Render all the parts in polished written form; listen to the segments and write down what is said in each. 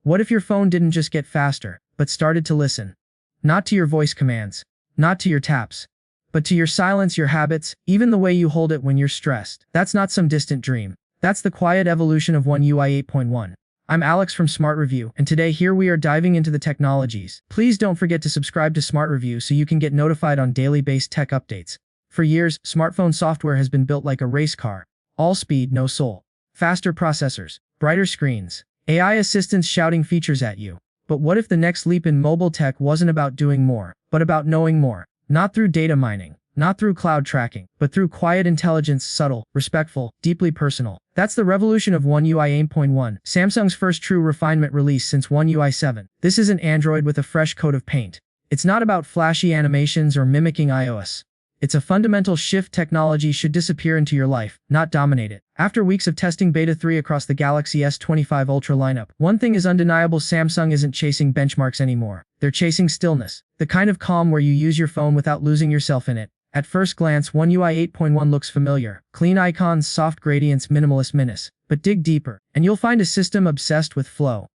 What if your phone didn't just get faster, but started to listen? Not to your voice commands, not to your taps, but to your silence, your habits, even the way you hold it when you're stressed. That's not some distant dream. That's the quiet evolution of One UI 8.1. I'm Alex from SmartReview, and today here we are diving into the technologies. Please don't forget to subscribe to SmartReview so you can get notified on daily-based tech updates. For years, smartphone software has been built like a race car. All speed, no soul. Faster processors, brighter screens, AI assistants shouting features at you. But what if the next leap in mobile tech wasn't about doing more, but about knowing more? Not through data mining, not through cloud tracking, but through quiet intelligence, subtle, respectful, deeply personal. That's the revolution of One UI 8.1, Samsung's first true refinement release since One UI 7. This isn't Android with a fresh coat of paint. It's not about flashy animations or mimicking iOS. It's a fundamental shift. Technology should disappear into your life, not dominate it. After weeks of testing Beta 3 across the Galaxy S25 Ultra lineup, one thing is undeniable: Samsung isn't chasing benchmarks anymore. They're chasing stillness. The kind of calm where you use your phone without losing yourself in it. At first glance, One UI 8.1 looks familiar. Clean icons, soft gradients, minimalist menace. But dig deeper, and you'll find a system obsessed with flow.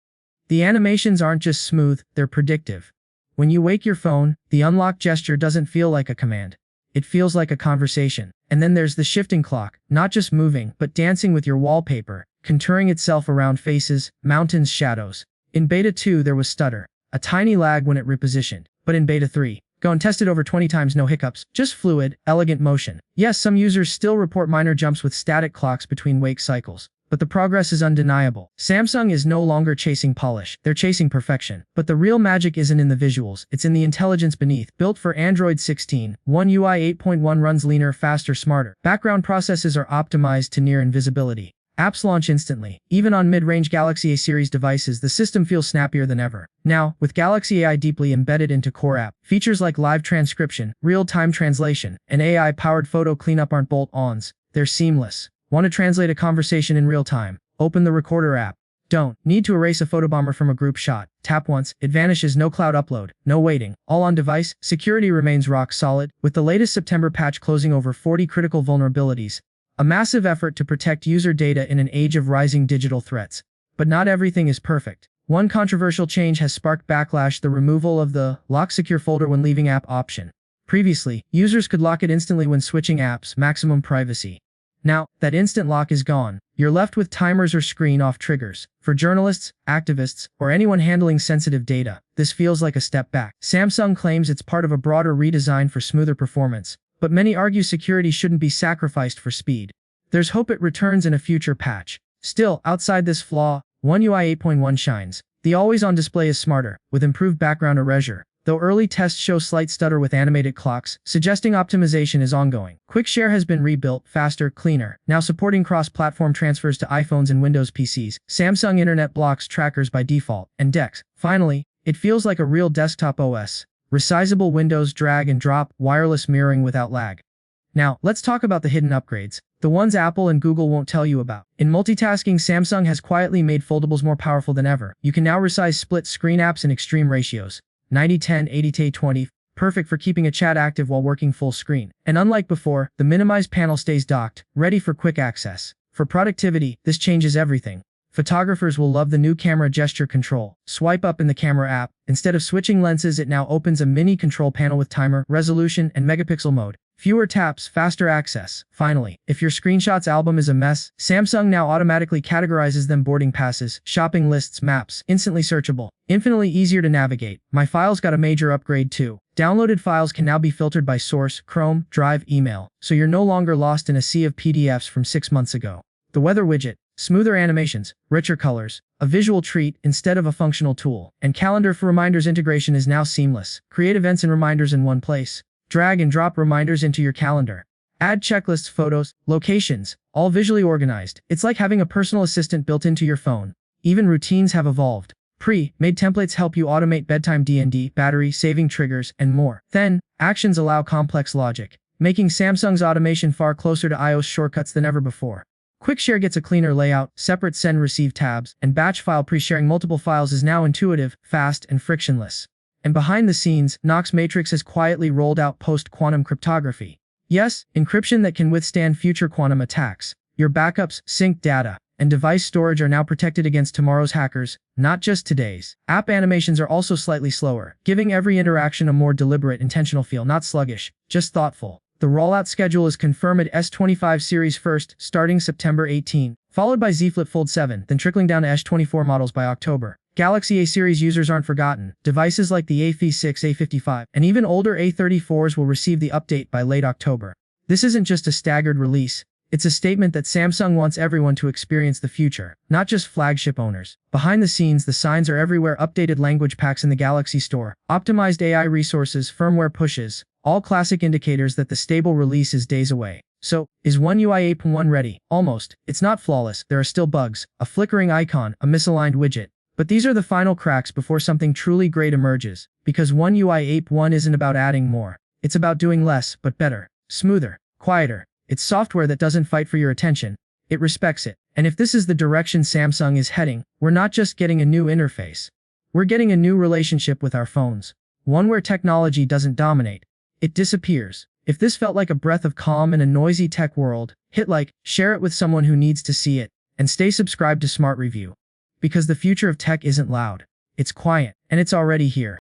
The animations aren't just smooth, they're predictive. When you wake your phone, the unlock gesture doesn't feel like a command. It feels like a conversation. And then there's the shifting clock, not just moving, but dancing with your wallpaper, contouring itself around faces, mountains, shadows. In Beta 2 there was stutter, a tiny lag when it repositioned. But in Beta 3, go and test it over 20 times, no hiccups, just fluid, elegant motion. Yes, some users still report minor jumps with static clocks between wake cycles. But the progress is undeniable. Samsung is no longer chasing polish, they're chasing perfection. But the real magic isn't in the visuals, it's in the intelligence beneath. Built for Android 16, One UI 8.1 runs leaner, faster, smarter. Background processes are optimized to near invisibility. Apps launch instantly. Even on mid-range Galaxy A series devices, the system feels snappier than ever. Now, with Galaxy AI deeply embedded into core app, features like live transcription, real-time translation, and AI-powered photo cleanup aren't bolt-ons, they're seamless. Want to translate a conversation in real time? Open the Recorder app. Don't need to erase a photobomber from a group shot. Tap once, it vanishes, no cloud upload, no waiting. All on device. Security remains rock solid, with the latest September patch closing over 40 critical vulnerabilities. A massive effort to protect user data in an age of rising digital threats. But not everything is perfect. One controversial change has sparked backlash: the removal of the Lock Secure folder when leaving app option. Previously, users could lock it instantly when switching apps, maximum privacy. Now, that instant lock is gone. You're left with timers or screen-off triggers. For journalists, activists, or anyone handling sensitive data, this feels like a step back. Samsung claims it's part of a broader redesign for smoother performance, but many argue security shouldn't be sacrificed for speed. There's hope it returns in a future patch. Still, outside this flaw, One UI 8.1 shines. The always-on display is smarter, with improved background erasure. Though early tests show slight stutter with animated clocks, suggesting optimization is ongoing. Quick Share has been rebuilt, faster, cleaner, now supporting cross-platform transfers to iPhones and Windows PCs. Samsung Internet blocks trackers by default, and DeX. Finally, it feels like a real desktop OS. Resizable windows, drag and drop, wireless mirroring without lag. Now, let's talk about the hidden upgrades, the ones Apple and Google won't tell you about. In multitasking, Samsung has quietly made foldables more powerful than ever. You can now resize split-screen apps in extreme ratios. 90-10, 80-20, perfect for keeping a chat active while working full screen. And unlike before, the minimized panel stays docked, ready for quick access. For productivity, this changes everything. Photographers will love the new camera gesture control. Swipe up in the camera app. Instead of switching lenses, it now opens a mini control panel with timer, resolution, and megapixel mode. Fewer taps, faster access. Finally, if your screenshots album is a mess, Samsung now automatically categorizes them: boarding passes, shopping lists, maps, instantly searchable, infinitely easier to navigate. My files got a major upgrade too. Downloaded files can now be filtered by source, Chrome, Drive, email, so you're no longer lost in a sea of PDFs from 6 months ago. The weather widget, smoother animations, richer colors, a visual treat instead of a functional tool. And calendar for reminders integration is now seamless. Create events and reminders in one place. Drag and drop reminders into your calendar. Add checklists, photos, locations, all visually organized. It's like having a personal assistant built into your phone. Even routines have evolved. Pre-made templates help you automate bedtime D&D, battery saving triggers, and more. Then, actions allow complex logic, making Samsung's automation far closer to iOS shortcuts than ever before. Quick Share gets a cleaner layout, separate send-receive tabs, and batch file pre-sharing multiple files is now intuitive, fast, and frictionless. And behind the scenes, Knox Matrix has quietly rolled out post-quantum cryptography. Yes, encryption that can withstand future quantum attacks. Your backups, sync data, and device storage are now protected against tomorrow's hackers, not just today's. App animations are also slightly slower, giving every interaction a more deliberate, intentional feel, not sluggish, just thoughtful. The rollout schedule is confirmed at S25 series first, starting September 18, followed by Z Flip Fold 7, then trickling down to S24 models by October. Galaxy A series users aren't forgotten. Devices like the A56, A55, and even older A34s will receive the update by late October. This isn't just a staggered release. It's a statement that Samsung wants everyone to experience the future, not just flagship owners. Behind the scenes, the signs are everywhere: updated language packs in the Galaxy Store, optimized AI resources, firmware pushes, all classic indicators that the stable release is days away. So, is One UI 8.1 ready? Almost. It's not flawless, there are still bugs, a flickering icon, a misaligned widget. But these are the final cracks before something truly great emerges, because One UI 8.1 isn't about adding more. It's about doing less, but better, smoother, quieter. It's software that doesn't fight for your attention. It respects it. And if this is the direction Samsung is heading, we're not just getting a new interface. We're getting a new relationship with our phones. One where technology doesn't dominate. It disappears. If this felt like a breath of calm in a noisy tech world, hit like, share it with someone who needs to see it, and stay subscribed to Smart Review. Because the future of tech isn't loud. It's quiet, and it's already here.